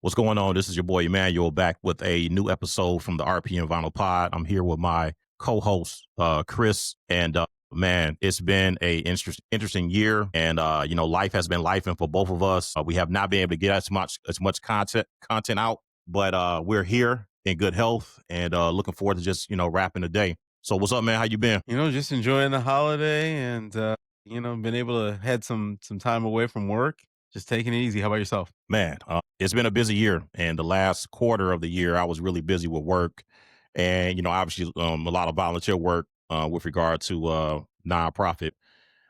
What's going on? This is your boy Emmanuel back with a new episode from the RP and Vinyl Pod. I'm here with my co-host Chris, and man, it's been a interesting year, and life has been life, and for both of us, we have not been able to get as much content out, but we're here in good health, and looking forward to just wrapping the day. So, what's up, man? How you been? Just enjoying the holiday and been able to had some time away from work. Just taking it easy. How about yourself? Man, it's been a busy year, and the last quarter of the year, I was really busy with work, and obviously, a lot of volunteer work with regard to nonprofit.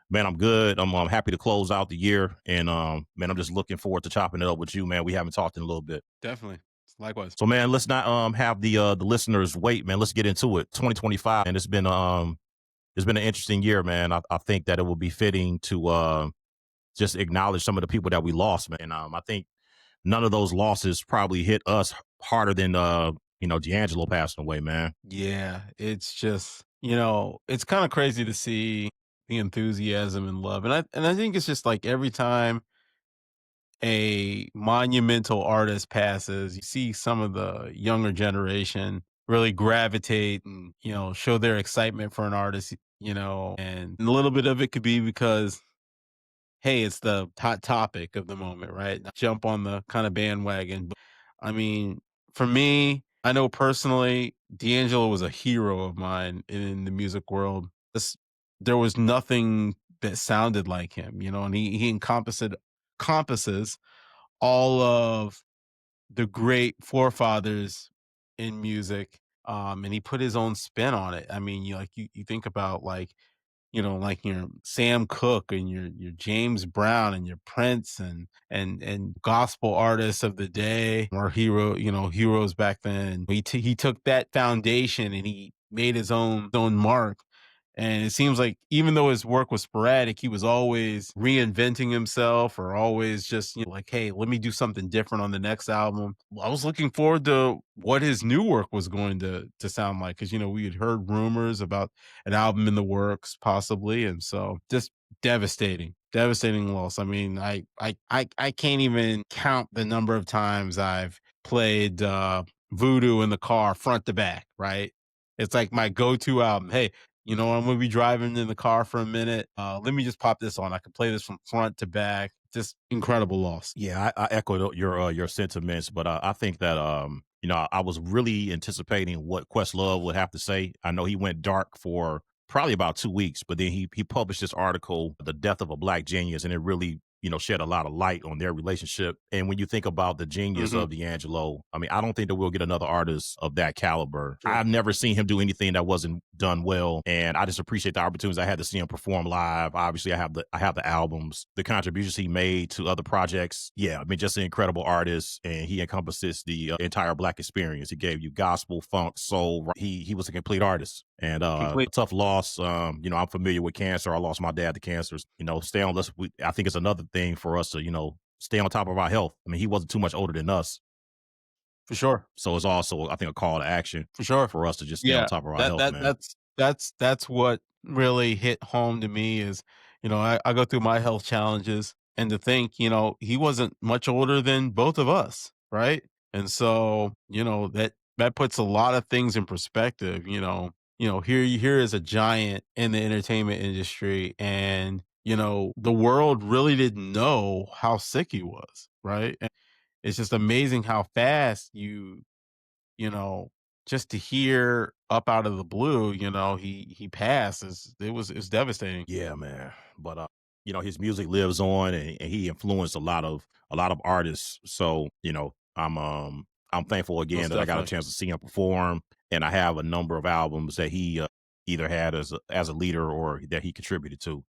Man, I'm good. I'm happy to close out the year, and man, I'm just looking forward to chopping it up with you, man. We haven't talked in a little bit, Definitely. Likewise. so man, let's not have the listeners wait, man. Let's get into it. 2025, and it's been an interesting year, man. I think that it will be fitting to just acknowledge some of the people that we lost, man. I think none of those losses probably hit us harder than D'Angelo passing away, man. Yeah, it's just it's kind of crazy to see the enthusiasm and love, and I think it's just like every time a monumental artist passes, you see some of the younger generation really gravitate and show their excitement for an artist, and a little bit of it could be because hey, it's the hot topic of the moment, right? Jump on the kind of bandwagon. But I mean, for me, I know personally, D'Angelo was a hero of mine in the music world. There was nothing that sounded like him, and he encompasses all of the great forefathers in music. And he put his own spin on it. I mean, you think about like your Sam Cooke and your James Brown and your Prince and gospel artists of the day or heroes back then. He took that foundation and he made his own mark. And it seems like even though his work was sporadic, he was always reinventing himself or always just like, hey, let me do something different on the next album. I was looking forward to what his new work was going to sound like because we had heard rumors about an album in the works possibly, and so just devastating loss. I mean, I can't even count the number of times I've played Voodoo in the car front to back, right? It's like my go-to album. Hey, I'm gonna be driving in the car for a minute. Let me just pop this on. I can play this from front to back. Just incredible loss. Yeah, I echo your sentiments, but I think that I was really anticipating what Questlove would have to say. I know he went dark for probably about 2 weeks, but then he published this article, "The Death of a Black Genius," and it really shed a lot of light on their relationship. And when you think about the genius Hmm. of D'Angelo, I mean, I don't think that we'll get another artist of that caliber. Sure. I've never seen him do anything that wasn't done well, and I just appreciate the opportunities I had to see him perform live. Obviously, I have the albums, the contributions he made to other projects. Yeah, I mean, just an incredible artist, and he encompasses the entire Black experience. He gave you gospel, funk, soul. He was a complete artist. And Complete. tough loss. I'm familiar with cancer. I lost my dad to cancer. Stay on this. I think it's another thing for us to stay on top of our health. I mean, he wasn't too much older than us, For sure. so it's also, I think, a call to action For sure. for us to just stay on Yeah. top of our That health, that man. that's what really hit home to me is, I go through my health challenges and to think, he wasn't much older than both of us, right? And so, that puts a lot of things in perspective, here is a giant in the entertainment industry and the world really didn't know how sick he was, right? And it's just amazing how fast you know, just to hear up out of the blue, he passed is it's devastating. Yeah, man. But his music lives on, and he influenced a lot of artists. So I'm thankful again Most that I got a definitely. chance to see him perform, and I have a number of albums that he either had as a leader or that he contributed to.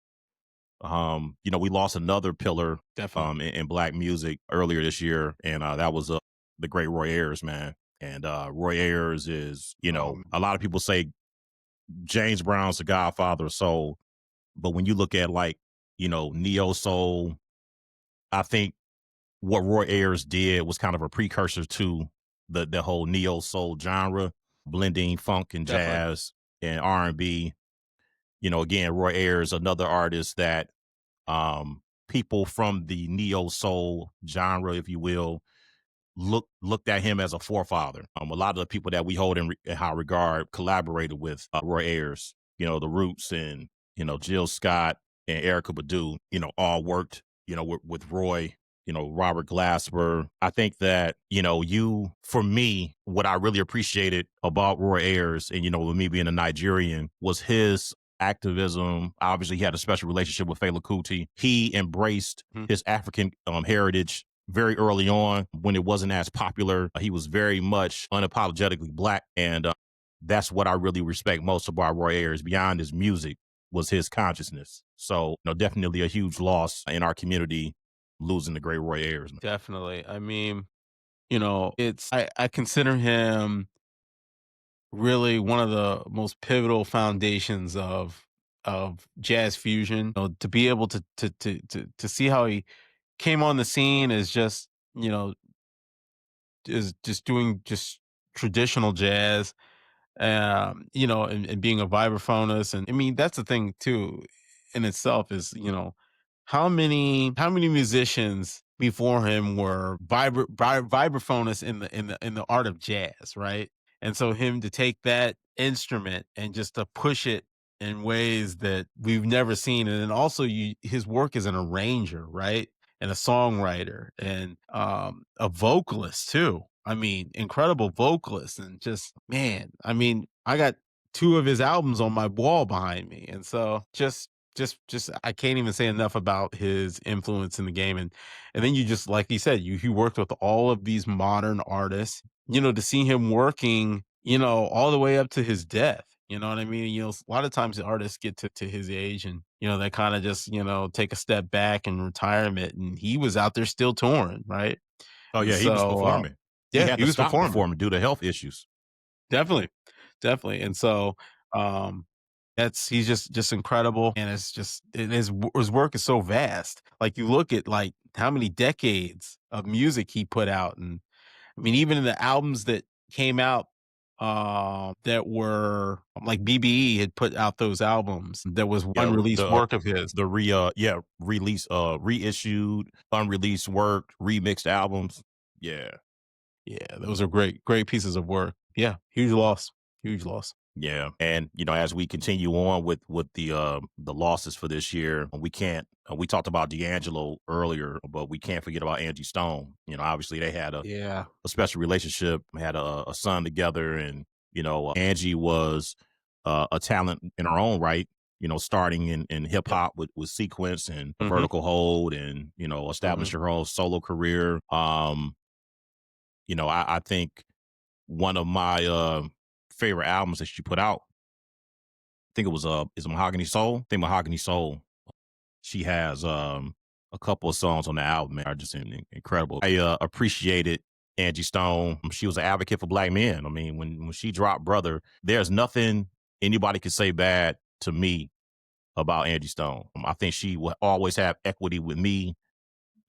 We lost another pillar Definitely. in Black music earlier this year, and that was the great Roy Ayers, man. And Roy Ayers is, a lot of people say James Brown's the godfather of soul, but when you look at like, neo soul, I think what Roy Ayers did was kind of a precursor to the whole neo soul genre, blending funk and Definitely. jazz and R&B. Again, Roy Ayers, another artist that people from the neo soul genre, if you will, looked at him as a forefather. A lot of the people that we hold in high regard collaborated with Roy Ayers. The Roots and Jill Scott and Erica Badu. All worked with Roy. Robert Glasper. I think that for me, what I really appreciated about Roy Ayers, and with me being a Nigerian, was his activism. Obviously, he had a special relationship with Fela Kuti. He embraced Mhm. his African heritage very early on when it wasn't as popular. He was very much unapologetically black. And that's what I really respect most about Roy Ayers beyond his music was his consciousness. So, definitely a huge loss in our community losing the great Roy Ayers. Definitely. I mean, I consider him really one of the most pivotal foundations of jazz fusion. To be able to see how he came on the scene as just, is just doing just traditional jazz, and being a vibraphonist. And I mean, that's the thing too in itself is, how many musicians before him were vibraphonists in the art of jazz, right? And so him to take that instrument and just to push it in ways that we've never seen. And then also his work as an arranger, right? And a songwriter and a vocalist too. I mean, incredible vocalist and just man, I mean, I got two of his albums on my wall behind me. And so just I can't even say enough about his influence in the game. And then you just like you said, he worked with all of these modern artists, to see him working, all the way up to his death. You know what I mean? A lot of times the artists get to his age and, they kind of just, take a step back in retirement. And he was out there still touring, right? Oh And yeah, he was so, performing. He yeah, had he to was stop performing. performing due to health issues. Definitely, definitely. And so, um, that's he's just incredible, and it's just and his work is so vast. Like you look at like how many decades of music he put out, and I mean, even in the albums that came out, that were like BBE had put out those albums. There was Yeah, unreleased work of his. release reissued, unreleased work, remixed albums. Yeah. Yeah, those are great pieces of work. Yeah, huge loss, huge loss. Yeah, and as we continue on with the losses for this year, we can't. We talked about D'Angelo earlier, but we can't forget about Angie Stone. Obviously they had Yeah. a special relationship, had a son together, and Angie was a talent in her own right. Starting in hip Yep. hop with Sequence and Mhm. Vertical Hold, and Mhm. establishing her own solo career. I think one of my favorite albums that she put out, I think it was is Mahogany Soul. I think Mahogany Soul. She has a couple of songs on the album man, are just incredible. I appreciated Angie Stone. She was an advocate for black men. I mean, when she dropped Brother, there's nothing anybody could say bad to me about Angie Stone. I think she will always have equity with me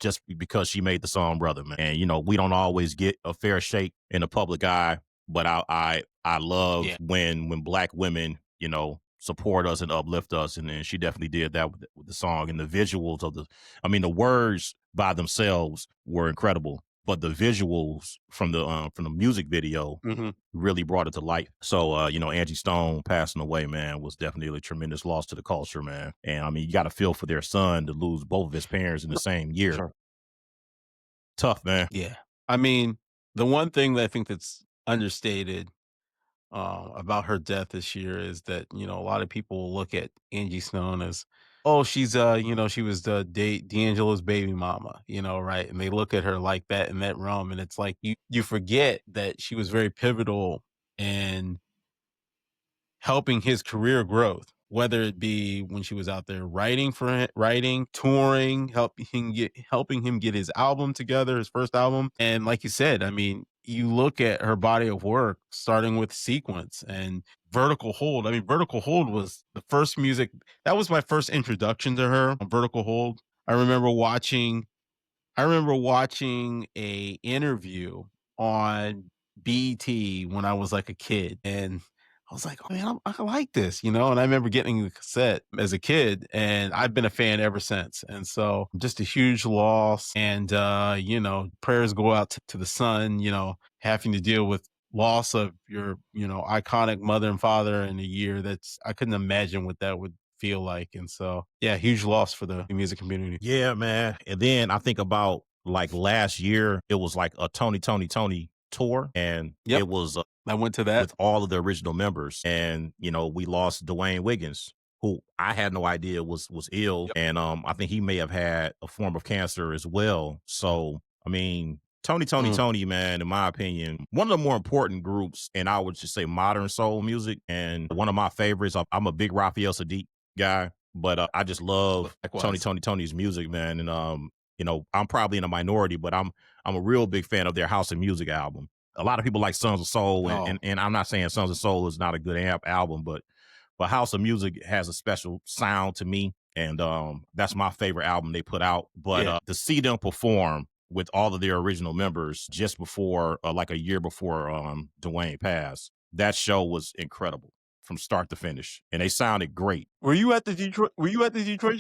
just because she made the song Brother, man. And we don't always get a fair shake in the public eye, but I love Yeah. when black women, support us and uplift us. And then she definitely did that with the song and the visuals of the words by themselves were incredible, but the visuals from the music video Mhm. really brought it to light. So, Angie Stone passing away, man, was definitely a tremendous loss to the culture, man. And I mean, you got to feel for their son to lose both of his parents in the same year. Sure. Tough, man. Yeah. I mean, the one thing that I think that's understated about her death this year is that, a lot of people will look at Angie Stone as, oh, she's, she was the D'Angelo's baby mama, right? And they look at her like that in that realm. And it's like, you forget that she was very pivotal in helping his career growth, whether it be when she was out there writing, touring, helping him get his album together, his first album. And like you said, I mean, you look at her body of work, starting with Sequence and Vertical Hold. I mean, Vertical Hold was the first music that was my first introduction to her on Vertical Hold. I remember watching I remember watching a interview on BET when I was like a kid, and was like, "Oh, man, I like this," you know? And I remember getting the cassette as a kid, and I've been a fan ever since. And so just a huge loss. And, prayers go out to the son, having to deal with loss of your, iconic mother and father in a year that's, I couldn't imagine what that would feel like. And so, yeah, huge loss for the music community. Yeah, man. And then I think about like last year, it was like a Tony tour, and Yep. it was I went to that. with all of the original members. And, we lost Dwayne Wiggins, who I had no idea was ill. Yep. And I think he may have had a form of cancer as well. So, I mean, Mm. Tony, man, in my opinion, one of the more important groups, and I would just say modern soul music. And one of my favorites, I'm a big Raphael Sadiq guy, but I just love Likewise. Tony's music, man. And I'm probably in a minority, but I'm a real big fan of their House of Music album. A lot of people like Sons of Soul, and Oh, and I'm not saying Sons of Soul is not a good album, but House of Music has a special sound to me, and that's my favorite album they put out. But yeah. to see them perform with all of their original members just before, like a year before Dwayne passed, that show was incredible from start to finish, and they sounded great. Were you at the Detroit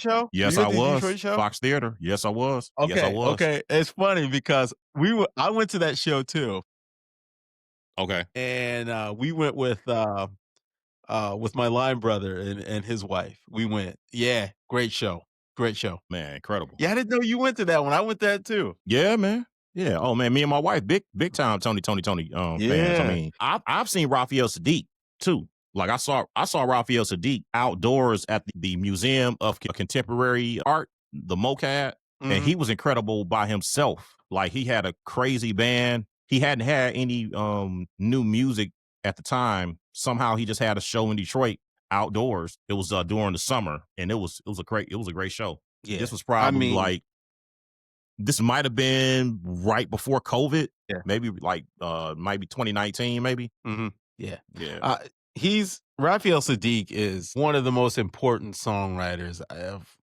show? Were Yes, you I at the Detroit was. show? Fox Theater. Yes, I was. Yes, I Okay, was. okay. It's funny because I went to that show too, Okay, and, we went with my line brother and his wife. We went. Yeah, great show. Great show. man, incredible. Yeah, I didn't know you went to that one. I went there too. Yeah, man. Yeah. Oh man, me and my wife, big time Tony fans. I Yeah. mean, I've seen Raphael Sadiq too. Like I saw Raphael Sadiq outdoors at the Museum of Contemporary Art, the MoCAD, and Mhm. he was incredible by himself. Like he had a crazy band. He hadn't had any new music at the time. Somehow he just had a show in Detroit outdoors. It was during the summer, and it was a great show. Yeah. This was I probably mean, like this might have been right before COVID, yeah. maybe like might be 2019, maybe. Mhm. Yeah. Yeah. Uh, he's Raphael Sadiq is one of the most important songwriters of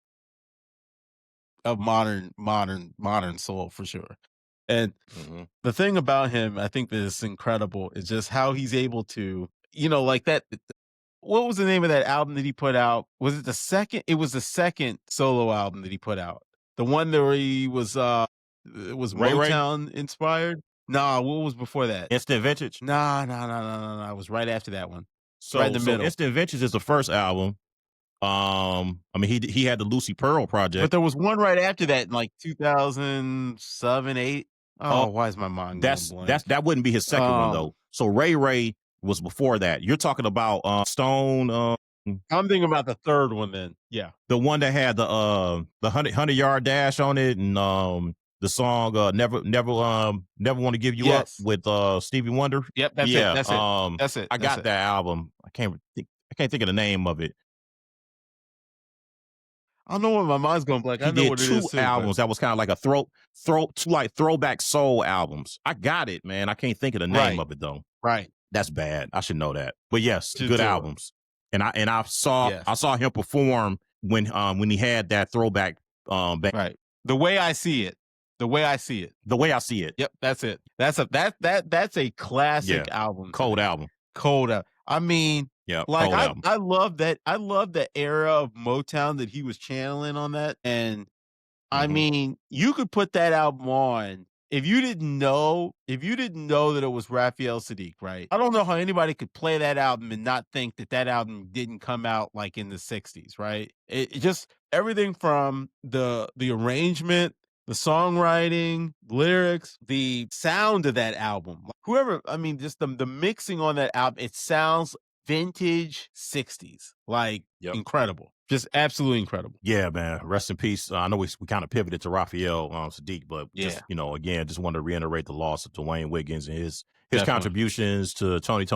modern soul for sure. And Hmm. the thing about him, I think that is incredible is just how he's able to, like that. What was the name of that album that he put out? Was it the second? It was the second solo album that he put out. The one where he was it was Ray Ray, Motown inspired. Nah, what was before that? Instant Vintage. Nah, nah, nah, nah, nah, nah. It was right after that one. Right in So the so middle. Instant Vintage is the first album. I mean he had the Lucy Pearl But project. there was one right after that in like 2007, 8. Oh, Oh, why is my mind going that's blank? that wouldn't be his second one Um, though. So Ray Ray was before that. You're talking about Stone, I'm thinking about the third one then. Yeah. the one that had the 100 yard dash on it, and the song never want to give you up Yes. with Stevie Wonder. Yep, that's it. Yeah, That's it. That's it. I That's got it. that album. I can't think of the name of it. I don't know why my mind's going blank. I He know did what it is two too, but albums that was kind of like a two like throwback soul albums. I got it, man. I can't think of the name right, of it though. right. That's bad. I should know that. But yes, Should good do. albums. And I saw Yes. I saw him perform when he had that throwback band, Right. The way I see it. The way I see it. the way I see it. Yep, that's it. That's a Yeah, classic album to cold me. album. Cold out. I mean, Yeah, like cold album. I love that. I love the era of Motown that he was channeling on that. And I Hmm. mean, you could put that album on if you didn't know that it was Raphael Sadiq, right? I don't know how anybody could play that album and not think that that album didn't come out like in the 60s, right? It just everything from the arrangement, the songwriting, lyrics, the sound of that album. Whoever, I mean, just the mixing on that album, it sounds vintage 60s. Like Yep. incredible. Just absolutely incredible. Yeah, man. Rest in peace. I know we kind of pivoted to Raphael Sadiq, but Yeah, just again, just want to reiterate the loss of Dwayne Wiggins and his definitely. contributions to Tony,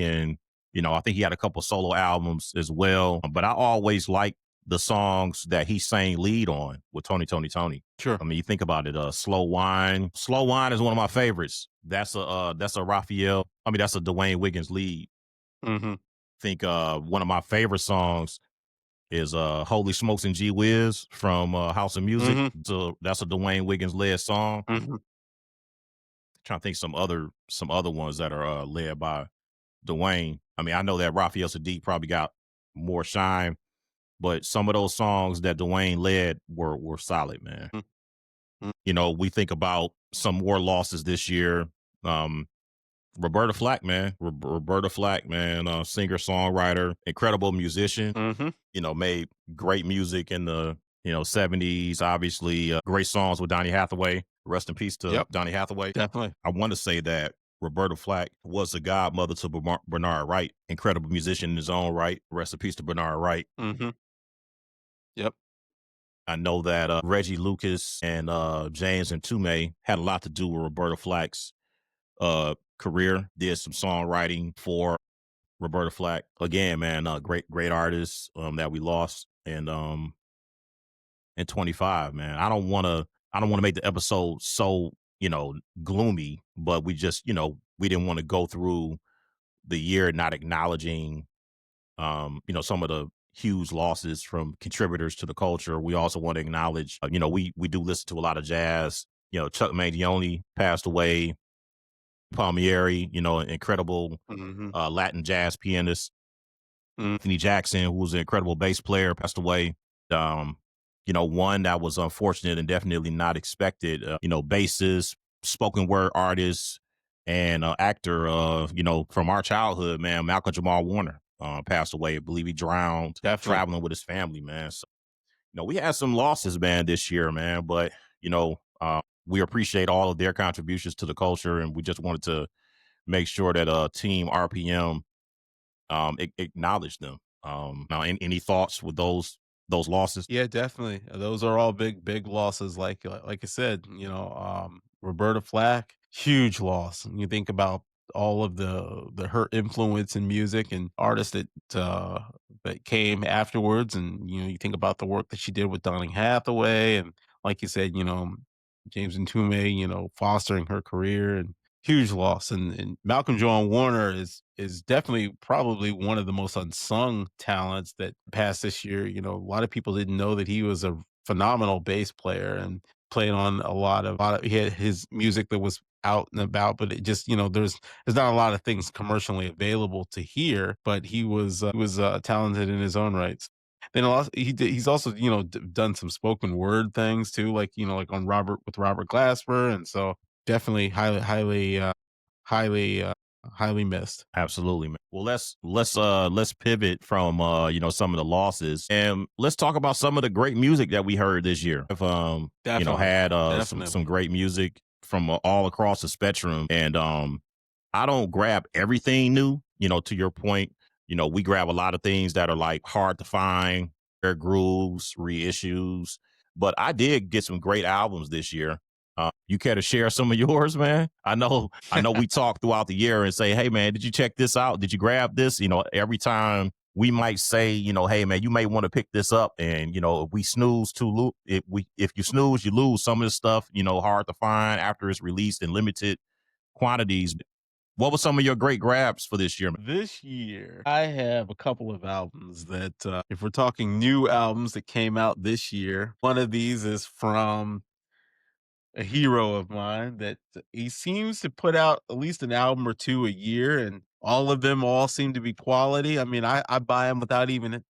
and I think he had a couple solo albums as well. But I always like the songs that he sang lead on with Tony. Sure. I mean, you think about it. Slow Wine. Slow Wine is one of my favorites. That's a Raphael. I mean, that's a Dwayne Wiggins lead. Mhm. Think one of my favorite songs is Holy Smokes and Gee Whiz from House of Music. Mhm. So that's a Dwayne Wiggins led song. Mhm. Trying to think some other ones that are led by. Dwayne. I mean, I know that Raphael Sadiq probably got more shine, but some of those songs that Dwayne led were solid, man. Mm, mm, You know, we think about some more losses this year. Um, Roberta Flack, man. Roberta Flack, man, singer songwriter, incredible musician. mhm. You know, made great music in the 70s. Obviously, great songs with Donny Hathaway. Rest in peace to Yep, Donny Hathaway. definitely. I want to say that Roberta Flack was the godmother to Bernard Wright, incredible musician in his own right. Rest in peace to Bernard Wright. Mhm. Yep, I know that Reggie Lucas and James and Tume had a lot to do with Roberta Flack's career. Did some songwriting for Roberta Flack. Again, man, great artist that we lost and in 25, man. I don't want to make the episode so, gloomy, but we just, we didn't want to go through the year not acknowledging some of the huge losses from contributors to the culture. We also want to acknowledge, we do listen to a lot of jazz. Chuck Mangione passed away. Palmieri, an incredible mhm, Latin jazz pianist. mm, Anthony Jackson, who was an incredible bass player, passed away. Um, one that was unfortunate and definitely not expected. Bassist, spoken word artist, and actor. From our childhood, man, Malcolm Jamal Warner passed away. I believe he drowned definitely. traveling with his family, man. So, we had some losses, man, this year, man, but we appreciate all of their contributions to the culture, and we just wanted to make sure that Team RPM acknowledge them. Now, any thoughts with those losses? Yeah, definitely. Those are all big losses. Like I said, Roberta Flack, huge loss. When you think about all of the her influence in music and artists that came afterwards, and you think about the work that she did with Donny Hathaway, and like you said, James and Tume, fostering her career and huge loss. And Malcolm John Warner is definitely probably one of the most unsung talents that passed this year. A lot of people didn't know that he was a phenomenal bass player and played on a lot of he had his music that was out and about, but it just, there's not a lot of things commercially available to hear, but he was talented in his own rights. Then he's also, done some spoken word things too, like, like on Robert Glasper. And so definitely highly, highly missed. Absolutely, man. Well, let's pivot from some of the losses and let's talk about some of the great music that we heard this year. If Definitely, had some definitely. great music from all across the spectrum, and I don't grab everything new. To your point, we grab a lot of things that are like hard to find, rare grooves, reissues. But I did get some great albums this year. You care to share some of yours, man? I know we talk throughout the year and say, hey man, did you check this out? Did you grab this? Every time we might say, hey man, you may want to pick this up. And if we snooze if you snooze, you lose some of the stuff, hard to find after it's released in limited quantities. What were some of your great grabs for this year, man? This year, I have a couple of albums that, if we're talking new albums that came out this year, one of these is from a hero of mine that he seems to put out at least an album or 2 a year, and all of them all seem to be quality. I mean, I buy them without even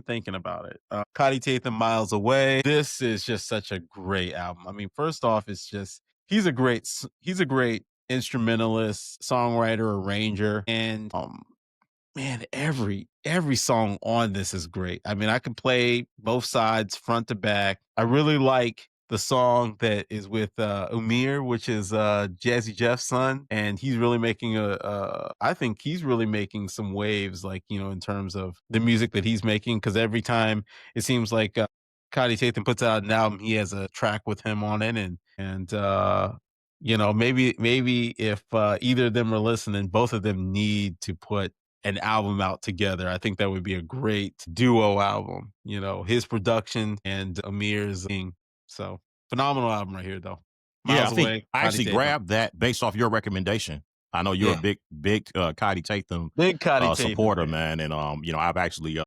thinking about it. Cotty Tatham, Miles Away. This is just such a great album. I mean, first off, it's just he's a great instrumentalist, songwriter, arranger, and man, every song on this is great. I mean, I can play both sides front to back. I really like the song that is with Umir, which is Jazzy Jeff's son, and he's really making I think he's really making some waves, like, in terms of the music that he's making, because every time it seems like Cody Tatham puts out an album, he has a track with him on it, and maybe if either of them are listening, both of them need to put an album out together. I think that would be a great duo album. His production and Amir's singing. So phenomenal album right here, though. Yeah, I Miles think Away, I Cotty actually Tatham. grabbed that based off your recommendation. I know you're a Yeah, big Cotty Tatham big Cotty Tatham supporter, fan. man, and I've actually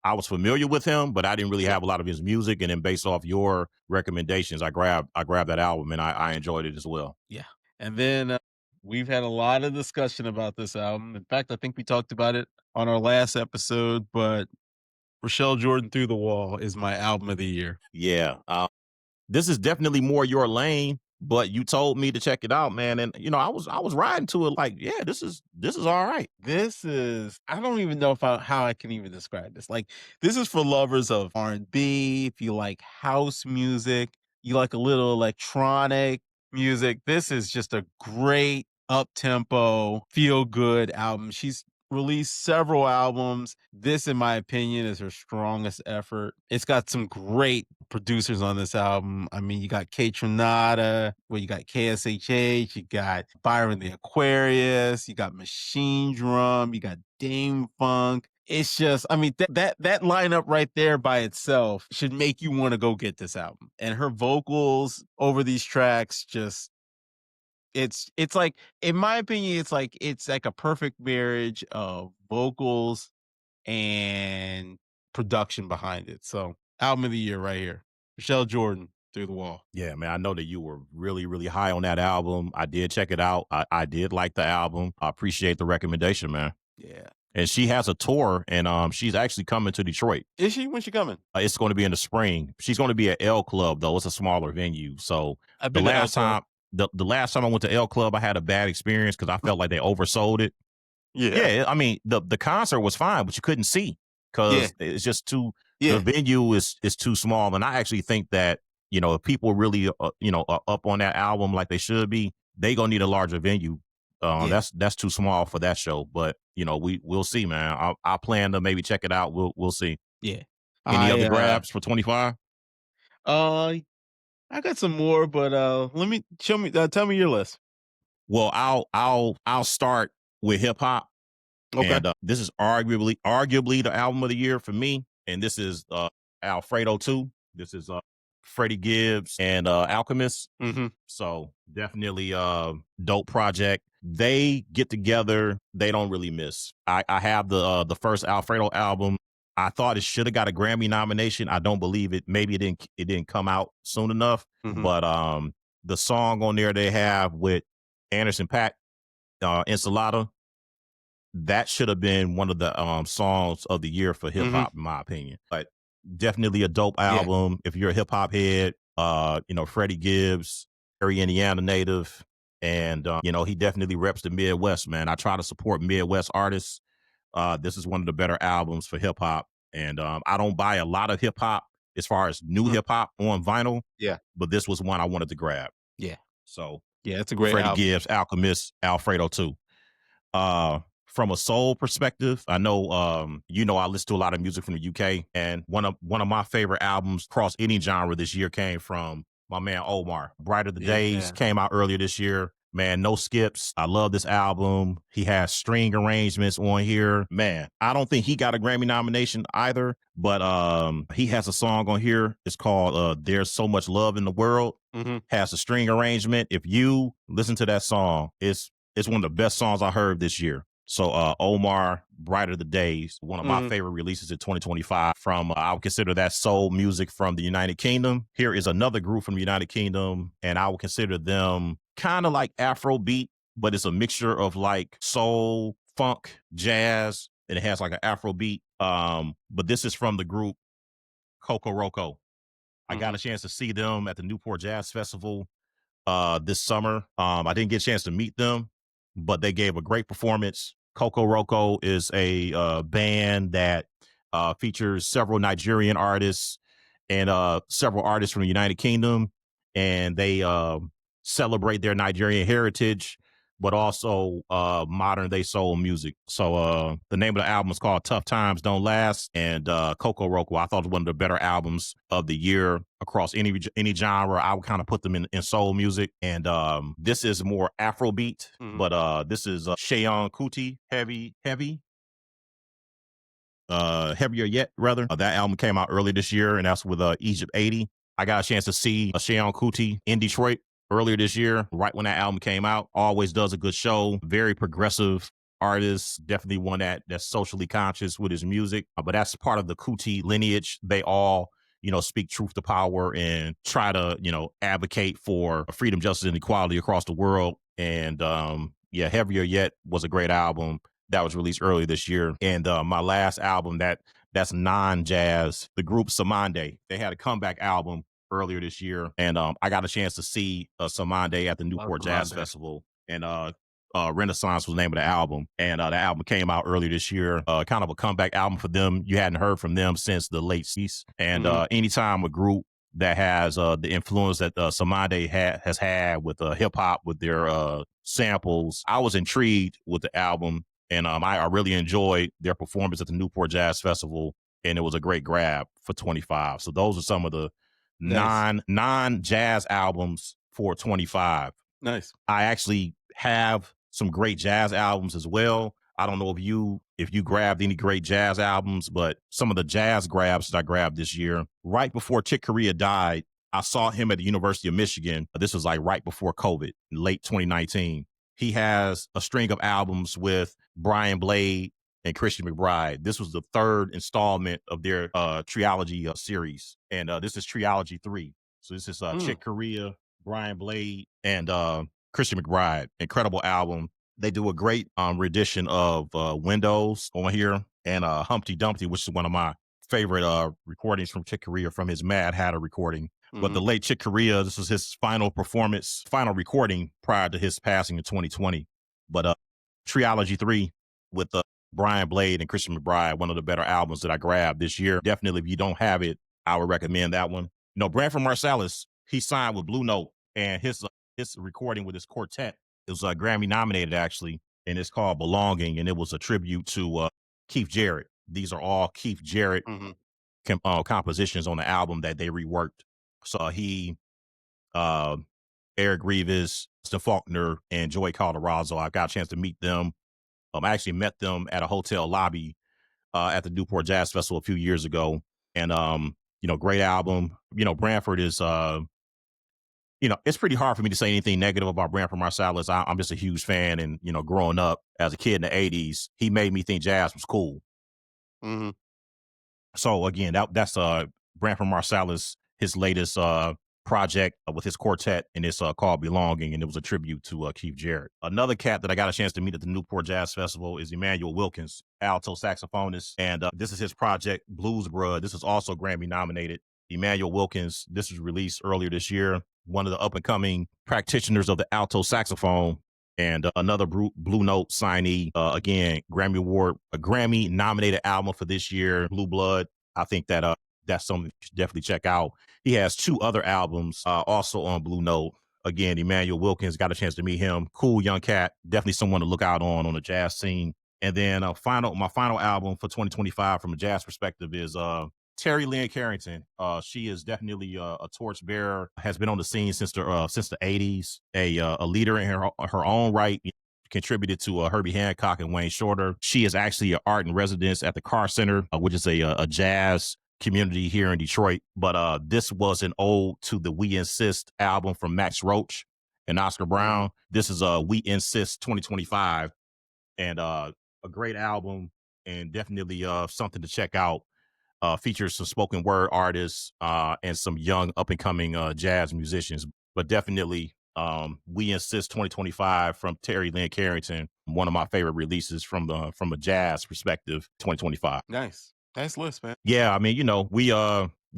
I was familiar with him, but I didn't really Yep. have a lot of his music. And then based off your recommendations, I grabbed that album and I enjoyed it as well. Yeah. And then We've had a lot of discussion about this album. In fact, I think we talked about it on our last episode, but Rochelle Jordan Through the Wall is my album of the year. Yeah. This is definitely more your lane, but you told me to check it out, man. And I was riding to it like, yeah, this is all right. This is I don't even know if how I can even describe this. Like, this is for lovers of R&B, if you like house music, you like a little electronic music. This is just a great up-tempo, feel-good album. She's released several albums. This, in my opinion, is her strongest effort. It's got some great producers on this album. I mean, you got Kate Trinata, well, you got KSHH, you got Byron the Aquarius, you got Machine Drum, you got Dame Funk. It's just, I mean, that lineup right there by itself should make you want to go get this album. And her vocals over these tracks just it's like, in my opinion, it's like a perfect marriage of vocals and production behind it. So, album of the year right here. Michelle Jordan, Through the Wall. Yeah, man. I know that you were really, really high on that album. I did check it out. I did like the album. I appreciate the recommendation, man. Yeah. And she has a tour, and she's actually coming to Detroit. Is she? When's she coming? It's going to be in the spring. She's going to be at L Club though. It's a smaller venue. So I've the been to L last Club. time the last time I went to L Club, I had a bad experience because I felt like they oversold it. Yeah. Yeah, I mean the concert was fine, but you couldn't see Yeah. because it's just too. The Yeah. venue is too small, and I actually think that if people really are up on that album like they should be, they gonna need a larger venue. Yeah. That's too small for that show, but we'll see, man. I plan to maybe check it out. We'll see. Yeah. Any I other grabs for 25? uh I got some more, but let me tell me your list. Well, I'll start with hip hop, Okay. and this is arguably the album of the year for me. And this is Alfredo 2. This is Freddie Gibbs and Alchemist. Mhm. So definitely dope project. They get together, they don't really miss. I have the first Alfredo album. I thought it should have got a Grammy nomination. I don't believe it. Maybe it didn't come out soon enough. Mhm. But the song on there they have with Anderson .Paak, Ensalada, that should have been one of the songs of the year for hip Mhm. hop, in my opinion. But definitely a dope Yeah. album. If you're a hip hop head, Freddie Gibbs, very Indiana native, and he definitely reps the Midwest, man. I try to support Midwest artists. This is one of the better albums for hip hop, and I don't buy a lot of hip hop as far as new Mhm. hip hop on vinyl, Yeah. but this was one I wanted to grab. Yeah. So Yeah, it's a great Freddie album. Gibbs, Alchemist, Alfredo 2. From a soul perspective, I know I listen to a lot of music from the UK, and one of my favorite albums across any genre this year came from my man Omar. Brighter the Days Yeah. came out earlier this year. Man, no skips. I love this album. He has string arrangements on here. Man, I don't think he got a Grammy nomination either, but he has a song on here. It's called There's So Much Love in the World. Mhm. Has a string arrangement. If you listen to that song, it's one of the best songs I heard this year. So Omar, Brighter the Days, one of my Mhm. favorite releases in 2025 from, I would consider that soul music from the United Kingdom. Here is another group from the United Kingdom, and I would consider them kind of like Afrobeat, but it's a mixture of like soul, funk, jazz, and it has like an Afrobeat. But this is from the group Coco Roco. I got Mhm. a chance to see them at the Newport Jazz Festival this summer. I didn't get a chance to meet them, but they gave a great performance. Coco Roco is a band that features several Nigerian artists and several artists from the United Kingdom, and they celebrate their Nigerian heritage, but also modern day soul music. So the name of the album is called Tough Times Don't Last, and Coco Roco, I thought was one of the better albums of the year across any genre. I would kind of put them in soul music, and this is more Afrobeat, Mhm. but this is Sheon Kuti, Heavier Yet, rather. That album came out earlier this year, and that's with Egypt 80. I got a chance to see Sheon Kuti in Detroit earlier this year, right when that album came out. Always does a good show. Very progressive artist, definitely one that's socially conscious with his music. But that's part of the Kuti lineage. They all speak truth to power and try to, advocate for freedom, justice, and equality across the world. And Yeah, Heavier Yet was a great album that was released earlier this year. And my last album that's non-jazz, the group Samande, they had a comeback album earlier this year. And I got a chance to see Samande at the Love Newport Jazz Commander. Festival. And Renaissance was the name of the album. And the album came out earlier this year. Kind of a comeback album for them. You hadn't heard from them since the late 60s. And Mhm. anytime a group that has the influence that Samade has had with hip hop, with their samples. I was intrigued with the album, and I really enjoyed their performance at the Newport Jazz Festival, and it was a great grab for 25. So those are some of the Nice. non jazz albums for 25. Nice. I actually have some great jazz albums as well. I don't know if you grabbed any great jazz albums, but some of the jazz grabs that I grabbed this year, right before Chick Corea died, I saw him at the University of Michigan. This was like right before COVID, late 2019. He has a string of albums with Brian Blade and Christian McBride. This was the third installment of their trilogy series, and this is trilogy 3. So this is Mm. Chick Corea, Brian Blade, and Christian McBride. Incredible album. They do a great rendition of Windows on here, and Humpty Dumpty, which is one of my favorite recordings from Chick Corea from his Mad Hatter recording. But the Mhm. late Chick Corea, this was his final performance, final recording prior to his passing in 2020. But Triology 3 with Brian Blade and Christian McBride, one of the better albums that I grabbed this year. Definitely, if you don't have it, I would recommend that one. You know, Branford Marsalis, he signed with Blue Note, and his recording with his quartet, it was Grammy nominated actually, and it's called Belonging, and it was a tribute to Keith Jarrett. These are all Keith Jarrett Mhm. compositions on the album that they reworked. So he, uh, Eric Reeves, Austin Faulkner, and Joey Calderazzo, I got a chance to meet them. I actually met them at a hotel lobby at the Newport Jazz Festival a few years ago. And you know, great album. You know, Branford is you know, it's pretty hard for me to say anything negative about Branford Marsalis. I'm just a huge fan, and you know, growing up as a kid in the '80s, he made me think jazz was cool. Mhm. So again, that's Branford Marsalis, his latest project with his quartet, and it's called Belonging, and it was a tribute to Keith Jarrett. Another cat that I got a chance to meet at the Newport Jazz Festival is Emmanuel Wilkins, alto saxophonist, and this is his project Blues Brud. This is also Grammy nominated. Emmanuel Wilkins, this was released earlier this year. One of the up and coming practitioners of the alto saxophone, and another Blue Note signee. Again, Grammy Award, a Grammy nominated album for this year, Blue Blood. I think that that's something you should definitely check out. He has 2 other albums also on Blue Note. Again, Emmanuel Wilkins, got a chance to meet him. Cool young cat, definitely someone to look out on the jazz scene. And then my final album for 2025 from a jazz perspective is Terry Lynn Carrington. She is definitely a torchbearer. Has been on the scene since the '80s. A leader in her own right. Contributed to Herbie Hancock and Wayne Shorter. She is actually an art in residence at the Carr Center, which is a jazz community here in Detroit. But this was an ode to the We Insist album from Max Roach and Oscar Mhm. Brown. This is We Insist 2025, and a great album, and definitely something to check out. Features some spoken word artists and some young up and coming jazz musicians. But definitely, We Insist 2025 from Terry Lynn Carrington, one of my favorite releases from a jazz perspective, 2025. Nice. Nice list, man. Yeah, I mean, you know, we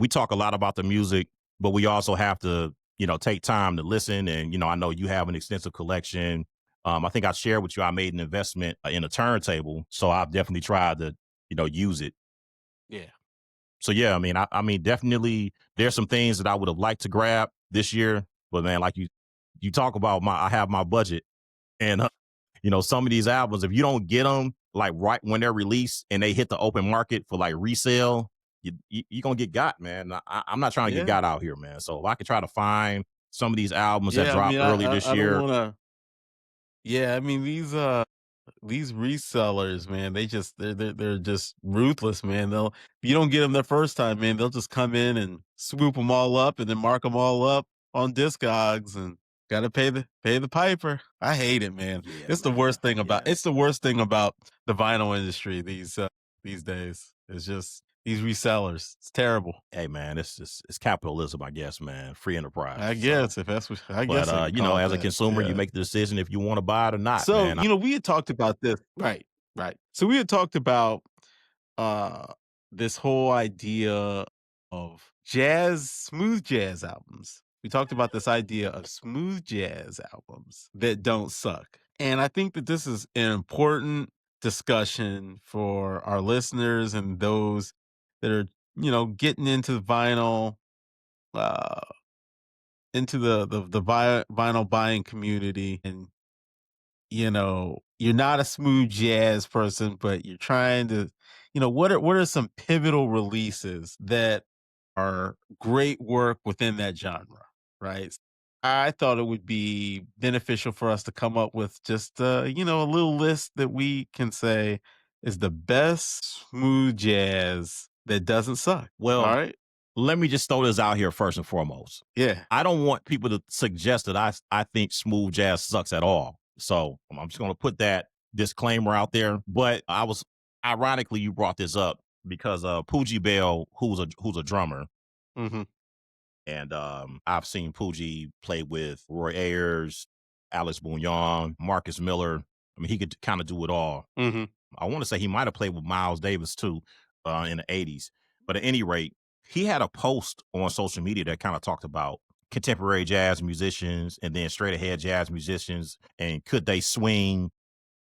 talk a lot about the music, but we also have to, you know, take time to listen. And you know, I know you have an extensive collection. I think I shared with you I made an investment in a turntable, so I've definitely tried to, you know, use it. Yeah. So yeah, I mean, definitely there's some things that I would have liked to grab this year, but man, like you talk about I have my budget, and you know, some of these albums, if you don't get them like right when they're released and they hit the open market for like resale, you gonna get got, man. I'm not trying to get Yeah. got out here, man. So if I could try to find some of these albums that Yeah, I dropped mean, earlier this I don't year, wanna. Yeah, I mean, these resellers, man, they're just ruthless, man. They'll if you don't get them the first time, man, they'll just come in and swoop them all up and then mark them all up on Discogs and gotta pay the piper. I hate it, man. yeah, It's the man, worst thing about yeah, it's the worst thing about the vinyl industry these days. It's just these resellers. It's terrible. Hey man, it's just it's capitalism, I guess, man. Free enterprise. I So, guess if that's what I but guess I could you know, call it as a that. consumer, you Yeah. make the decision if you want to buy it or not, So, man. we had talked about this. Right, right. So we had talked about uh this whole idea of smooth jazz albums. We talked about this idea of smooth jazz albums that don't suck. And I think that this is an important discussion for our listeners and those that are, getting into vinyl, uh into the vinyl buying community. And you're not a smooth jazz person, but you're trying to, what are some pivotal releases that are great work within that genre, right? I thought it would be beneficial for us to come up with just, a little list that we can say is the best smooth jazz that doesn't suck. All Well, right. let me just throw this out here first and foremost. Yeah. I don't want people to suggest that I think smooth jazz sucks at all. So I'm just going to put that disclaimer out there. But I was ironically you brought this up because Poogie Bell, who's a drummer, Hmm. and I've seen Poogie play with Roy Ayers, Alex Bouillon, Marcus Miller. I mean, he could kind of do it all. Hmm. I want to say he might have played with Miles Davis too in the 80s. But at any rate, he had a post on social media that kind of talked about contemporary jazz musicians and then straight ahead jazz musicians and could they swing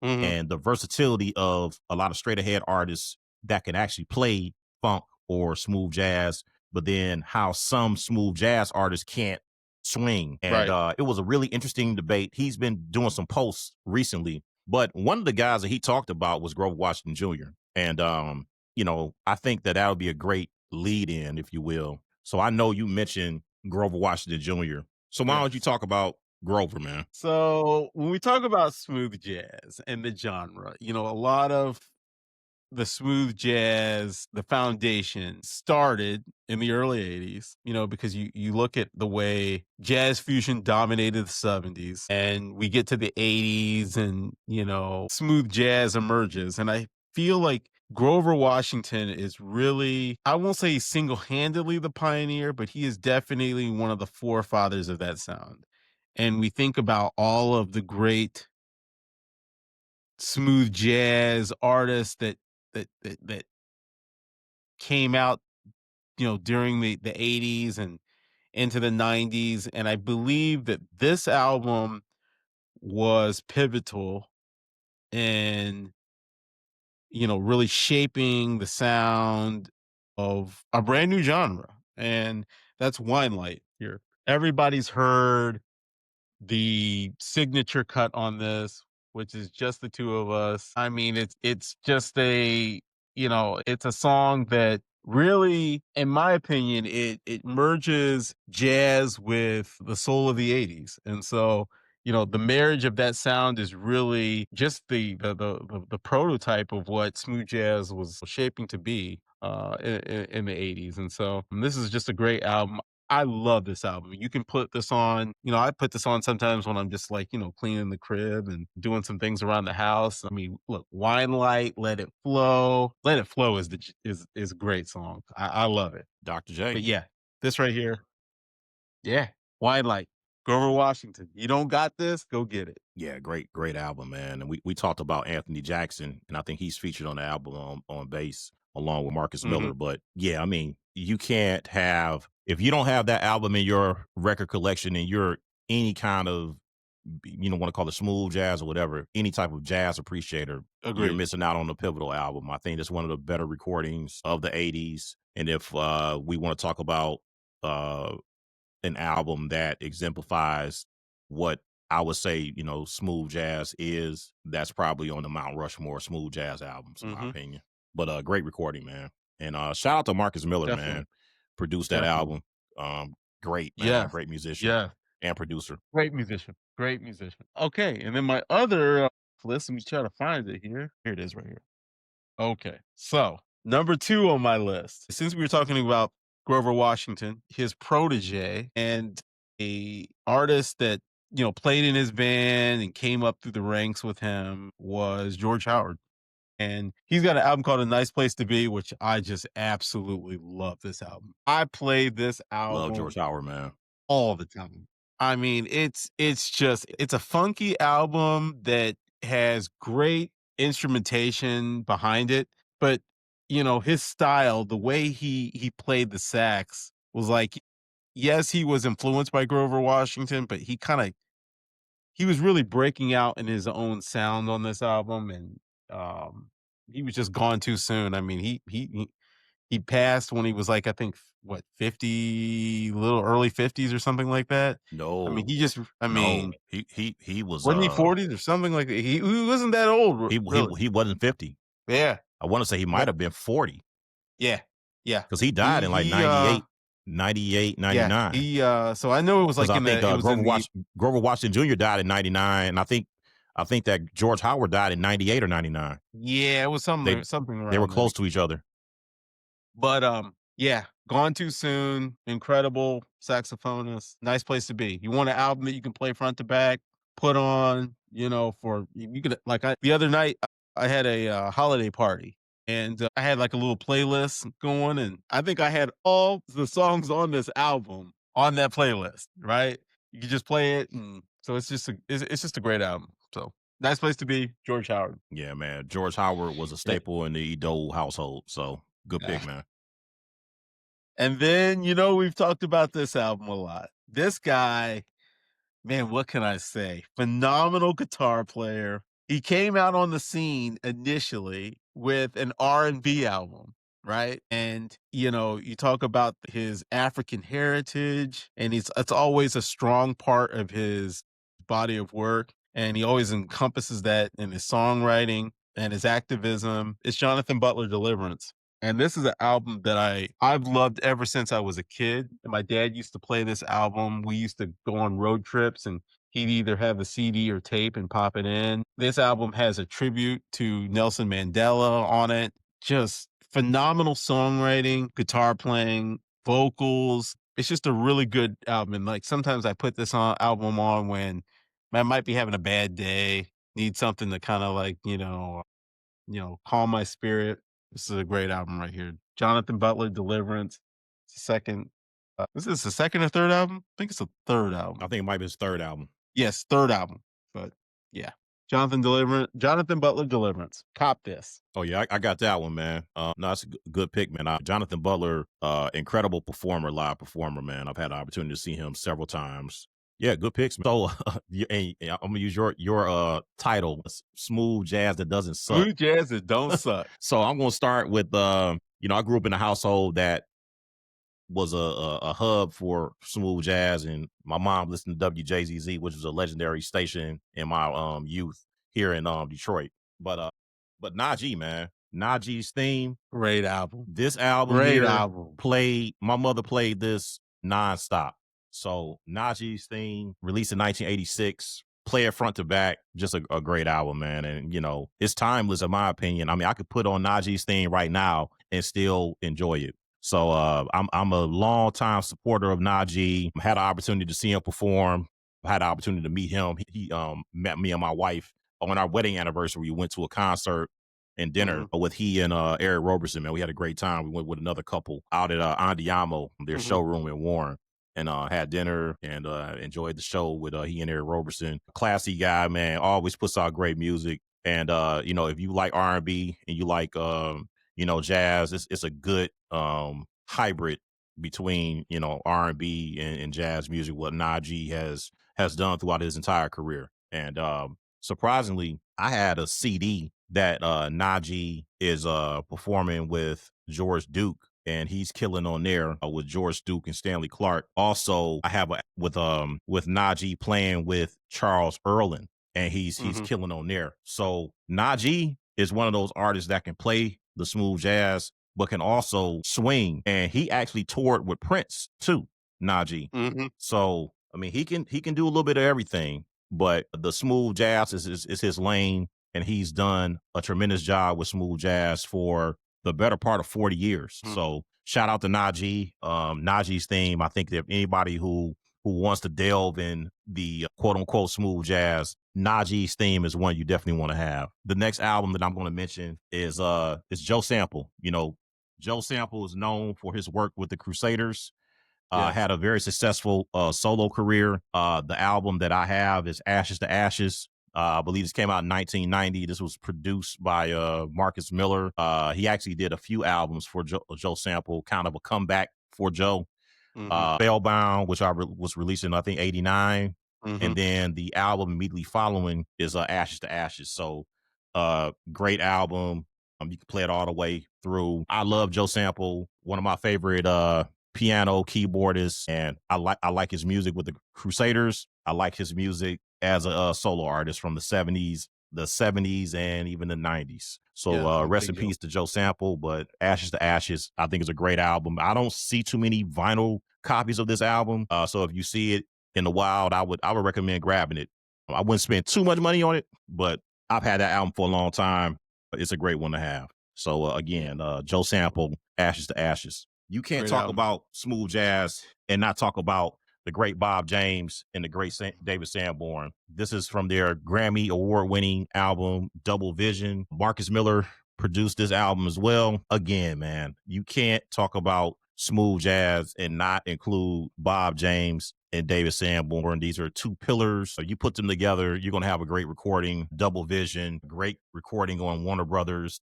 Hmm. and the versatility of a lot of straight ahead artists that can actually play funk or smooth jazz, but then how some smooth jazz artists can't swing. And Right. it was a really interesting debate. He's been doing some posts recently, but one of the guys that he talked about was Grover Washington Jr. And, I think that that would be a great lead in, if you will. So I know you mentioned Grover Washington Jr. So why don't you Yes. talk about Grover, man? So when we talk about smooth jazz and the genre, a lot of the smooth jazz, the foundation started in the early 80s, because you look at the way jazz fusion dominated the 70s and we get to the 80s and, smooth jazz emerges. And I feel like Grover Washington is really, I won't say he's single handedly the pioneer, but he is definitely one of the forefathers of that sound. And we think about all of the great smooth jazz artists that came out, during the 80s and into the 90s. And I believe that this album was pivotal in, really shaping the sound of a brand new genre. And that's wine light here. Everybody's heard the signature cut on this, which is just the two of us. I mean, it's just it's a song that really, in my opinion, it merges jazz with the soul of the 80s. And so, the marriage of that sound is really just the prototype of what smooth jazz was shaping to be in the 80s. And so this is just a great album. I love this album. You can put this on, I put this on sometimes when I'm just like, cleaning the crib and doing some things around the house. I mean, look, Wine Light, Let It Flow. Let It Flow is a great song. I love it. Dr. J. But yeah, this right here, yeah, Wine Light, Grover Washington. You don't got this? Go get it. Yeah, great album, man. And we talked about Anthony Jackson, and I think he's featured on the album on bass along with Marcus Hmm. Miller. But yeah, I mean, you can't have if you don't have that album in your record collection and you're any kind of want to call it smooth jazz or whatever, any type of jazz appreciator, you're Agreed. missing out on the pivotal album. I think it's one of the better recordings of the 80s. And if we want to talk about uh an album that exemplifies what I would say, smooth jazz is, that's probably on the Mount Rushmore smooth jazz albums, in my Hmm. opinion. But great recording, man. And shout out to Marcus Miller, man. Definitely. Produced that Definitely. album. Great, man. Yeah. Great musician Yeah. and producer. Great musician. Great musician. Okay. And then my other list, let me try to find it here. Here it is right here. Okay. So, number two on my list, since we were talking about Grover Washington, his protege, and a artist that, played in his band and came up through the ranks with him was George Howard. And he's got an album called A Nice Place to Be, which I just absolutely love this album. I play this Love George album Howard, man. all the time. I mean, it's just it's a funky album that has great instrumentation behind it, but his style, the way he played the sax was like, yes, he was influenced by Grover Washington, but he was really breaking out in his own sound on this album, and he was just gone too soon. I mean, he passed when he was like, I think, what, 50, little early 50s or something like that. I mean, No, I no, mean, he was wasn't he 40s or something like that? He wasn't that old, really. he wasn't 50. Yeah, I want to say he might but have been 40 yeah, yeah. because he died He in like he uh 98, yeah, 99. so I know it was Because like I think it was in the Grover Washington Jr. died in 99, and I think that George Howard died in 98 or 99. yeah, it was They something they were around there. close to each other. But, yeah, Gone Too Soon, incredible saxophonist, nice place to be. You want an album that you can play front to back, put on, for you could like, the other night, I had a, holiday party, and, I had, like, a little playlist going, and I think I had all the songs on this album on that playlist, right? You could just play it, and so it's just a great album, so nice place to be, George Howard. Yeah, man. George Howard was a Yeah. staple in the Dole household, so good pick, Yeah. man. And then, we've talked about this album a lot. This guy, man, what can I say? Phenomenal guitar player. He came out on the scene initially with an R&B album, right? And, you talk about his African heritage, and it's always a strong part of his body of work. And he always encompasses that in his songwriting and his activism. It's Jonathan Butler Deliverance. And this is an album that I've loved ever since I was a kid. And my dad used to play this album. We used to go on road trips, and he'd either have a CD or tape and pop it in. This album has a tribute to Nelson Mandela on it. Just phenomenal songwriting, guitar playing, vocals. It's just a really good album. And like sometimes I put this album on when I might be having a bad day, need something to kind of like, calm my spirit. This is a great album right here. Jonathan Butler, Deliverance. It's the second. Is this the second or third album? I think it's the third I album. think it might be his third album. Yes, third album. But yeah, Jonathan Butler, Deliverance. Cop this. Oh yeah, I got that one, man. No, that's a good pick, man. Jonathan Butler, incredible performer, live performer, man. I've had the opportunity to see him several times. Yeah, good picks. Man. So, I'm gonna use your title, "Smooth Jazz That Doesn't Suck." Smooth jazz that don't suck. So I'm gonna start with, I grew up in a household that was a hub for smooth jazz, and my mom listened to WJZZ, which was a legendary station in my youth here in Detroit. But Najee, man, Najee's theme, Great album. this album Great here album. played. My mother played this nonstop. So Najee's theme, released in 1986. Play it front to back, just a great album, man. And it's timeless in my opinion. I mean, I could put on Najee's theme right now and still enjoy it. So I'm a long time supporter of Najee. Had an opportunity to see him perform. Had an opportunity to meet him. He met me and my wife on our wedding anniversary. We went to a concert and dinner Mhm, with he and Eric Roberson. Man, we had a great time. We went with another couple out at Andiamo, their mhm, showroom in Warren, and had dinner and enjoyed the show with he and Eric Roberson. Classy guy, man. Always puts out great music. And if you like R&B and you like jazz, it's a good hybrid between R&B and jazz music. What Najee has done throughout his entire career. And surprisingly, I had a CD that Najee is performing with George Duke, and he's killing on there with George Duke and Stanley Clark. Also, I have with Najee playing with Charles Earlin, and he's mhm, killing on there. So Najee is one of those artists that can play the smooth jazz, but can also swing. And he actually toured with Prince too, Najee. mhm. So I mean, he can do a little bit of everything, but the smooth jazz is his lane, and he's done a tremendous job with smooth jazz for the better part of 40 years. Mm. So shout out to Najee. Najee's theme. I think that anybody who wants to delve in the quote unquote smooth jazz, Najee's theme is one you definitely want to have. The next album that I'm going to mention is Joe Sample. You know, Joe Sample is known for his work with the Crusaders. Yes. Had a very successful solo career. The album that I have is Ashes to Ashes. I believe this came out in 1990. This was produced by Marcus Miller. He actually did a few albums for Joe Sample, kind of a comeback for Joe. Mhm. Spellbound, which was released in I think '89, and Mhm. then the album immediately following is Ashes to Ashes. So, great album. You can play it all the way through. I love Joe Sample, one of my favorite piano keyboardists, and I like his music with the Crusaders. I like his music as a solo artist from the '70s and even the '90s. So Yeah, I'm a rest big in Joe. peace to Joe Sample, but Ashes to Ashes, I think is a great album. I don't see too many vinyl copies of this album. So if you see it in the wild, I would recommend grabbing it. I wouldn't spend too much money on it, but I've had that album for a long time. It's a great one to have. So Yeah, again, Joe Sample, Ashes to Ashes. You can't great talk album. about smooth jazz and not talk about the great Bob James and the great David Sanborn. This is from their Grammy award winning album, Double Vision. Marcus Miller produced this album as well. Again, man, you can't talk about smooth jazz and not include Bob James and David Sanborn. These are two pillars. So you put them together, you're going to have a great recording. Double Vision, great recording on Warner Brothers.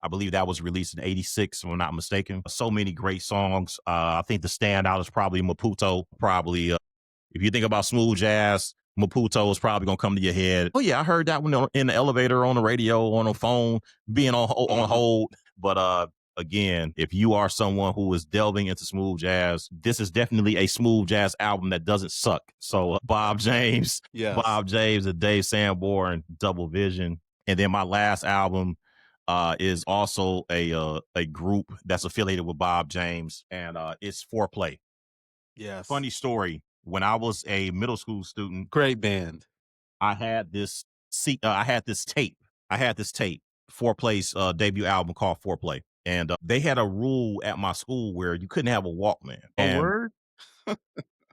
I believe that was released in '86, if I'm not mistaken. So many great songs. I think the standout is probably Maputo. Probably, if you think about smooth jazz, Maputo is probably going to come to your head. Oh, yeah, I heard that one in the elevator, on the radio, on the phone, being on Mhm. hold. But again, if you are someone who is delving into smooth jazz, this is definitely a smooth jazz album that doesn't suck. So Yes. Bob James and Dave Sanborn, Double Vision. And then my last album is also a group that's affiliated with Bob James, and it's Foreplay. Yes. Funny story: when I was a middle school student, Great band. I had this I had this tape. Foreplay's debut album called Foreplay, and they had a rule at my school where you couldn't have a Walkman, A and word?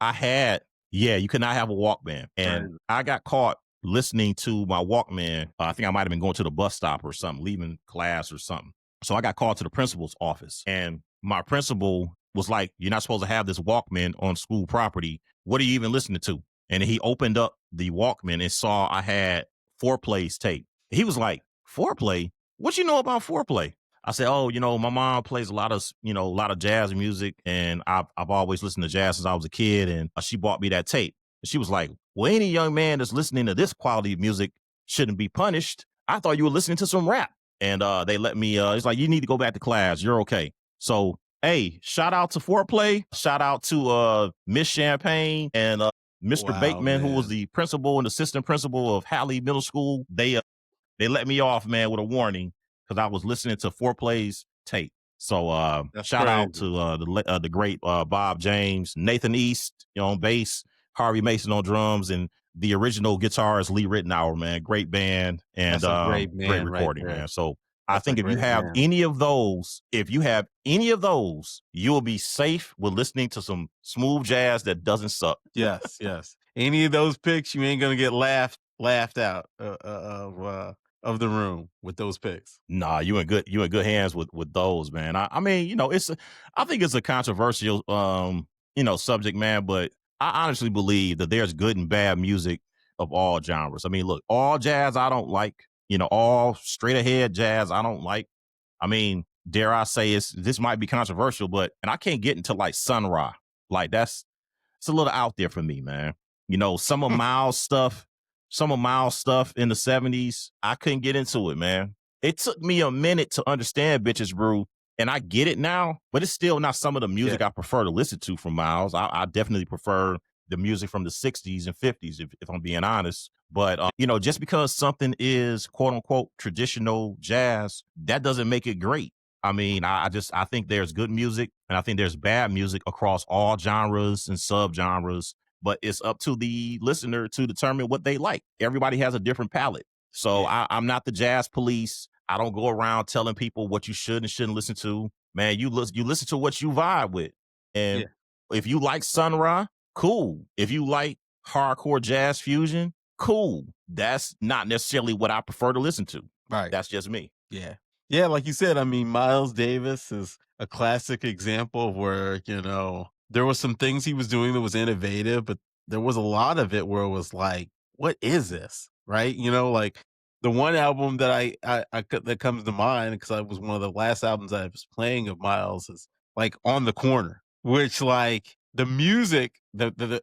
I had, yeah, you could not have a Walkman. And Crazy. I got caught listening to my Walkman. I think I might have been going to the bus stop or something, leaving class or something. So I got called to the principal's office. And my principal was like, "You're not supposed to have this Walkman on school property. What are you even listening to?" And he opened up the Walkman and saw I had Foreplay's tape. He was like, "Foreplay? What you know about Foreplay?" I said, "Oh, my mom plays a lot of jazz music, and I've always listened to jazz since I was a kid, and she bought me that tape." And she was like, "Well, any young man that's listening to this quality of music shouldn't be punished. I thought you were listening to some rap." And they let me. It's like, "You need to go back to class. You're okay." So, hey, shout out to Foreplay. Shout out to Miss Champagne and Mr. Wow, Bateman, who was man. the principal and assistant principal of Halley Middle School. They let me off, man, with a warning because I was listening to Foreplay's tape. So That's shout out crazy. to the great Bob James, Nathan East, on bass, Harvey Mason on drums, and the original guitarist Lee Ritenour, man. Great band and That's a great great man right recording, there. man. So I That's a think if you great have man. any of those, you will be safe with listening to some smooth jazz that doesn't suck. Yes, yes. Any of those picks, you ain't gonna get laughed out, of the room with those picks. Nah, you in good hands with those, man. I mean, I think it's a controversial subject, man, but I honestly believe that there's good and bad music of all genres. I mean, look, all jazz I don't like, all straight ahead jazz I don't like. I mean, dare I say this might be controversial, but and I can't get into like Sun Ra. Like it's a little out there for me, man. Some of Miles' stuff in the '70s, I couldn't get into it, man. It took me a minute to understand Bitches Brew, and I get it now, but it's still not some of the Yeah, music I prefer to listen to from Miles. I definitely prefer the music from the '60s and '50s, if I'm being honest. But just because something is quote unquote traditional jazz, that doesn't make it great. I mean, I think there's good music and I think there's bad music across all genres and subgenres, but it's up to the listener to determine what they like. Everybody has a different palette. So yeah, I'm not the jazz police. I don't go around telling people what you should and shouldn't listen to. Man, you listen to what you vibe with. And yeah. if you like Sun Ra, cool. If you like hardcore jazz fusion, cool. That's not necessarily what I prefer to listen to. Right. That's just me. Yeah. Yeah, like you said, I mean, Miles Davis is a classic example of where, there was some things he was doing that was innovative, but there was a lot of it where it was like, what is this? Right? Like the one album that that comes to mind because I was one of the last albums I was playing of Miles is like On the Corner, which like the music, the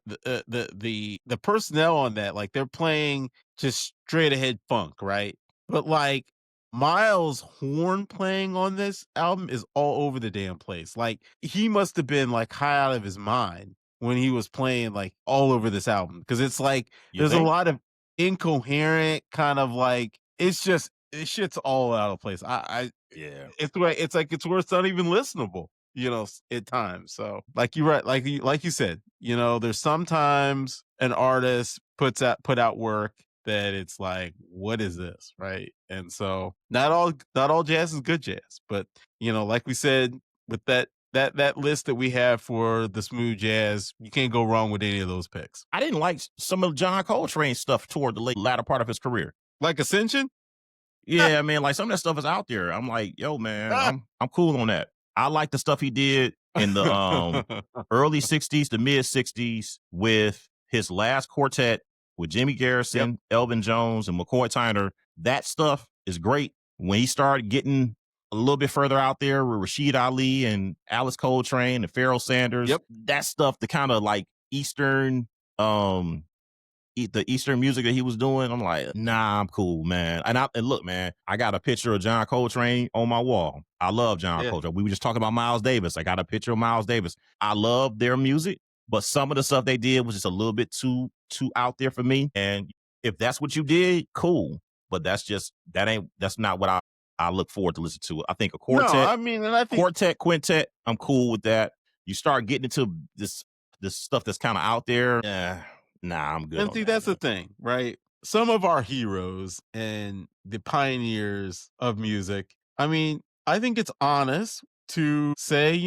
personnel on that, like they're playing just straight ahead funk, right? But like Miles' horn playing on this album is all over the damn place. Like, he must have been, like, high out of his mind when he was playing, like, all over this album because it's like You there's a think? lot of incoherent kind of like it's just shit's all out of place. I Yeah. it's like it's worse not even listenable, at times. So, like you right, like you said, there's sometimes an artist put out work that it's like, what is this, right? And so not all jazz is good jazz, but like we said with that list that we have for the smooth jazz, you can't go wrong with any of those picks. I didn't like some of John Coltrane's stuff toward the latter part of his career. Like Ascension? Yeah, man, like some of that stuff is out there. I'm like, yo, man, Ah. I'm cool on that. I like the stuff he did in the early 60s to mid 60s with his last quartet with Jimmy Yep, Garrison, Elvin Jones, and McCoy Tyner. That stuff is great. When he started getting a little bit further out there with Rashid Ali and Alice Coltrane and Pharoah Sanders, yep. that stuff, the kind of like Eastern um the Eastern music that he was doing, I'm like, nah, I'm cool, man. And look, man, I got a picture of John Coltrane on my wall. I love John Yeah. Coltrane. We were just talking about Miles Davis. I got a picture of Miles Davis. I love their music, but some of the stuff they did was just a little bit too out there for me. And if that's what you did, cool. But that's not what I look forward to listen to. I think a No, quartet, I mean, and I think quintet, I'm cool with that. You start getting into this stuff that's kind of out there. Nah, I'm good and on see, that, that's the man. thing, right? Some of our heroes and the pioneers of music, I mean, I think it's honest to say,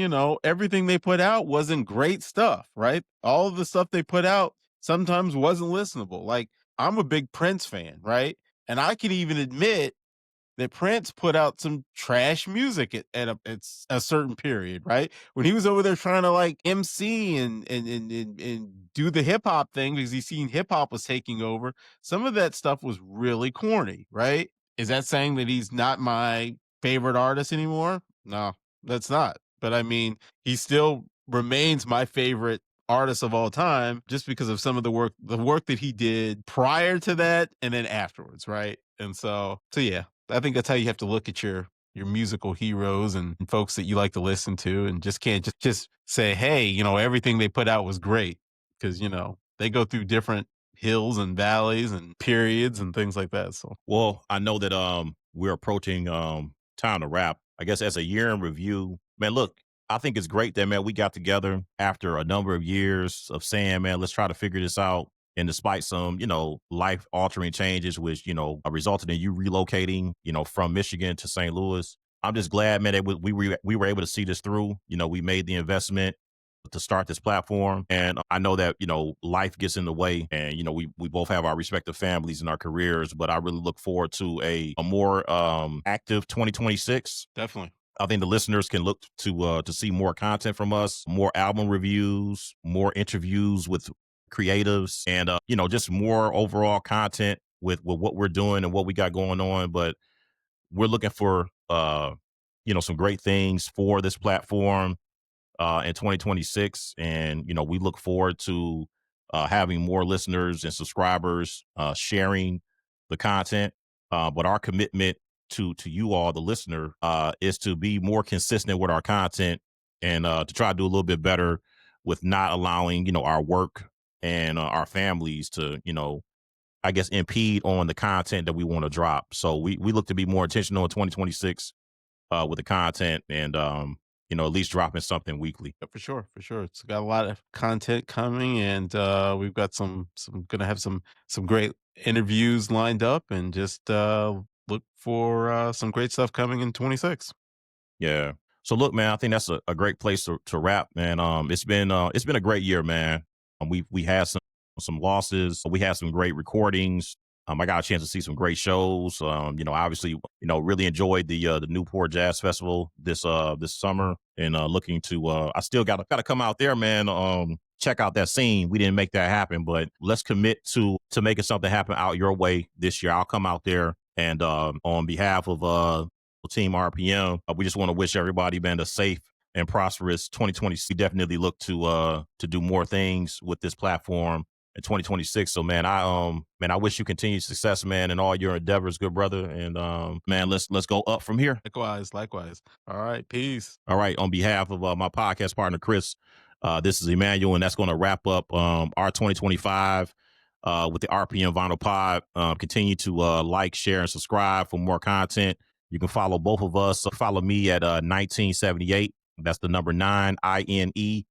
everything they put out wasn't great stuff, right? All of the stuff they put out sometimes wasn't listenable. Like, I'm a big Prince fan, right? And I can even admit that Prince put out some trash music at a certain period, right? When he was over there trying to like MC and do the hip hop thing because he seen hip hop was taking over, some of that stuff was really corny, right? Is that saying that he's not my favorite artist anymore? No, that's not. But I mean, he still remains my favorite artist of all time just because of some of the work that he did prior to that and then afterwards, right? And so yeah, I think that's how you have to look at your musical heroes and folks that you like to listen to, and just can't just say, hey, everything they put out was great because they go through different hills and valleys and periods and things like that. So Well, I know that we're approaching time to wrap. I guess as a year in review, man, look, I think it's great that man we got together after a number of years of saying, man, let's try to figure this out. And despite some, life altering changes, which, resulted in you relocating, from Michigan to St. Louis. I'm just glad, man, that we were able to see this through. We made the investment to start this platform. And I know that, life gets in the way and, we both have our respective families and our careers, but I really look forward to a more active 2026. definitely. I think the listeners can look to see more content from us, more album reviews, more interviews with creatives, and just more overall content with what we're doing and what we got going on. But we're looking for some great things for this platform in 2026. And, we look forward to having more listeners and subscribers sharing the content. But our commitment to you all, the listener, is to be more consistent with our content and to try to do a little bit better with not allowing, our work and our families to, I guess, impede on the content that we want to drop. So we look to be more intentional in 2026 with the content and at least dropping something weekly. Yeah, for sure, for sure. It's got a lot of content coming, and we've got some gonna have some great interviews lined up, and just look for some great stuff coming in 26. Yeah. So look, man, I think that's a great place to wrap, man. It's been a great year, man. We had some some losses. We had some great recordings. I got a chance to see some great shows. Obviously, really enjoyed the Newport Jazz Festival this summer, and looking to. I still got to come out there, man. Check out that scene. We didn't make that happen, but let's commit to making something happen out your way this year. I'll come out there, and on behalf of Team RPM, we just want to wish everybody, man, a safe and prosperous 2020. We definitely look to do more things with this platform in 2026. So I wish you continued success, man, in all your endeavors, good brother. And man, let's go up from here. Likewise. All right, peace. All right, on behalf of my podcast partner Chris, this is Emmanuel, and that's going to wrap up our 2025 with the RPM Vinyl Pod. Continue to like, share, and subscribe for more content. You can follow both of us. Follow me at 1978. That's the number 9 INETEEN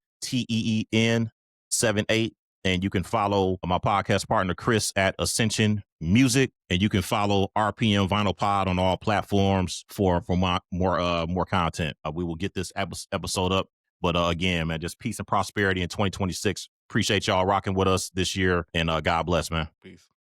78. And you can follow my podcast partner Chris at Ascension Music, and you can follow RPM Vinyl Pod on all platforms for more content. We will get this episode up, but again, man, just peace and prosperity in 2026. Appreciate y'all rocking with us this year, and God bless, man. Peace.